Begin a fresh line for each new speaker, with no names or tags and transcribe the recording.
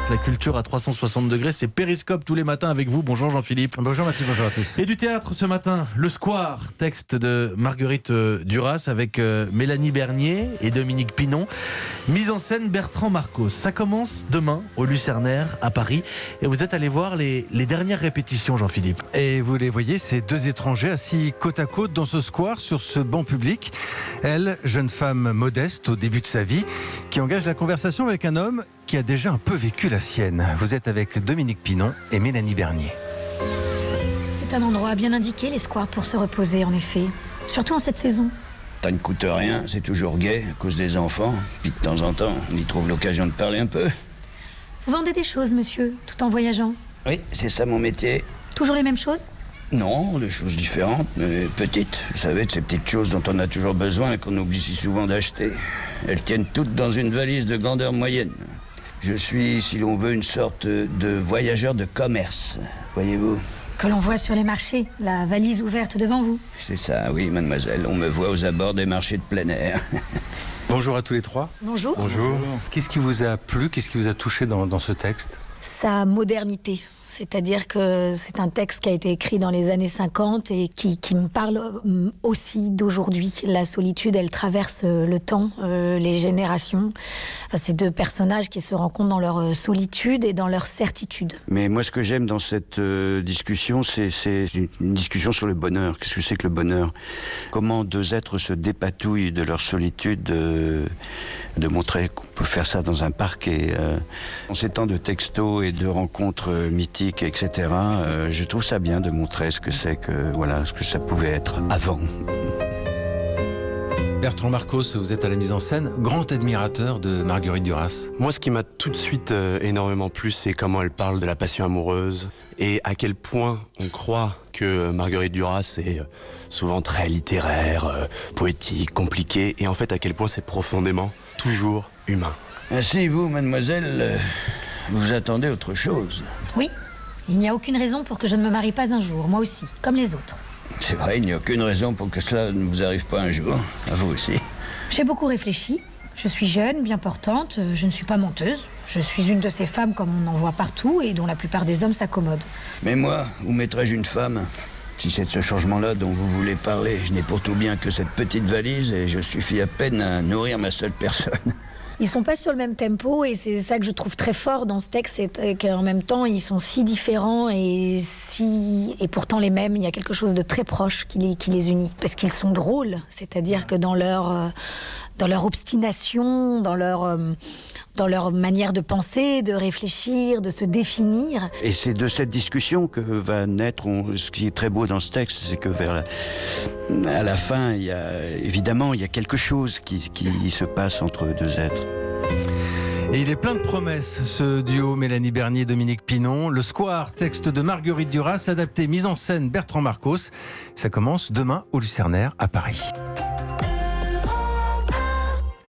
direct, la culture à 360 degrés, c'est Périscope tous les matins avec vous. Bonjour Jean-Philippe.
Bonjour Mathieu, bonjour à tous.
Et du théâtre ce matin, Le Square, texte de Marguerite Duras avec Mélanie Bernier et Dominique Pinon. Mise en scène Bertrand Marcos. Ça commence demain au Lucernaire à Paris. Et vous êtes allé voir les dernières répétitions, Jean-Philippe.
Et vous les voyez, ces deux étrangers assis côte à côte dans ce square, sur ce banc public. Elle, jeune femme modeste au début de sa vie, qui engage la conversation avec un homme qui a déjà un peu vécu la sienne. Vous êtes avec Dominique Pinon et Mélanie Bernier.
C'est un endroit bien indiqué, les squares, pour se reposer, en effet. Surtout en cette saison.
Ça ne coûte rien, c'est toujours gai à cause des enfants. Puis de temps en temps, on y trouve l'occasion de parler un peu.
Vous vendez des choses, monsieur, tout en voyageant.
Oui, c'est ça mon métier.
Toujours les mêmes choses?
Non, des choses différentes, mais petites. Vous savez, de ces petites choses dont on a toujours besoin et qu'on oublie si souvent d'acheter. Elles tiennent toutes dans une valise de grandeur moyenne. Je suis, si l'on veut, une sorte de voyageur de commerce, voyez-vous.
Que l'on voit sur les marchés, la valise ouverte devant vous.
C'est ça, oui, mademoiselle. On me voit aux abords des marchés de plein air.
Bonjour à tous les trois.
Bonjour.
Bonjour. Qu'est-ce qui vous a plu, qu'est-ce qui vous a touché dans ce texte ?
Sa modernité. C'est-à-dire que c'est un texte qui a été écrit dans les années 50 et qui me parle aussi d'aujourd'hui. La solitude, elle traverse le temps, les générations. Enfin, c'est deux personnages qui se rencontrent dans leur solitude et dans leur certitude.
Mais moi, ce que j'aime dans cette discussion, c'est une discussion sur le bonheur. Qu'est-ce que c'est que le bonheur ? Comment deux êtres se dépatouillent de leur solitude, de montrer qu'on peut faire ça dans un parc. Et en ces temps de textos et de rencontres mythiques, etc., je trouve ça bien de montrer ce que c'est que, voilà, ce que ça pouvait être avant.
Bertrand Marcos, vous êtes à la mise en scène, grand admirateur de Marguerite Duras.
Moi, ce qui m'a tout de suite énormément plu, c'est comment elle parle de la passion amoureuse et à quel point on croit que Marguerite Duras est souvent très littéraire, poétique, compliquée, et en fait à quel point c'est profondément toujours humain.
Ainsi, vous, mademoiselle, vous attendez autre chose.
Oui, il n'y a aucune raison pour que je ne me marie pas un jour, moi aussi, comme les autres.
C'est vrai, il n'y a aucune raison pour que cela ne vous arrive pas un jour, à vous aussi.
J'ai beaucoup réfléchi. Je suis jeune, bien portante, je ne suis pas menteuse. Je suis une de ces femmes comme on en voit partout et dont la plupart des hommes s'accommodent.
Mais moi, où mettrais-je une femme ? Si c'est de ce changement-là dont vous voulez parler, je n'ai pour tout bien que cette petite valise et je suffis à peine à nourrir ma seule personne.
Ils sont pas sur le même tempo et c'est ça que je trouve très fort dans ce texte, c'est qu'en même temps ils sont si différents et pourtant les mêmes. Il y a quelque chose de très proche qui les unit parce qu'ils sont drôles, c'est-à-dire que dans leur obstination, dans leur manière de penser, de réfléchir, de se définir.
Et c'est de cette discussion que va naître, ce qui est très beau dans ce texte, c'est que à la fin, il y a quelque chose qui se passe entre deux êtres.
Et il est plein de promesses, ce duo Mélanie Bernier et Dominique Pinon. Le Square, texte de Marguerite Duras, adapté, mise en scène Bertrand Marcos. Ça commence demain au Lucernaire à Paris.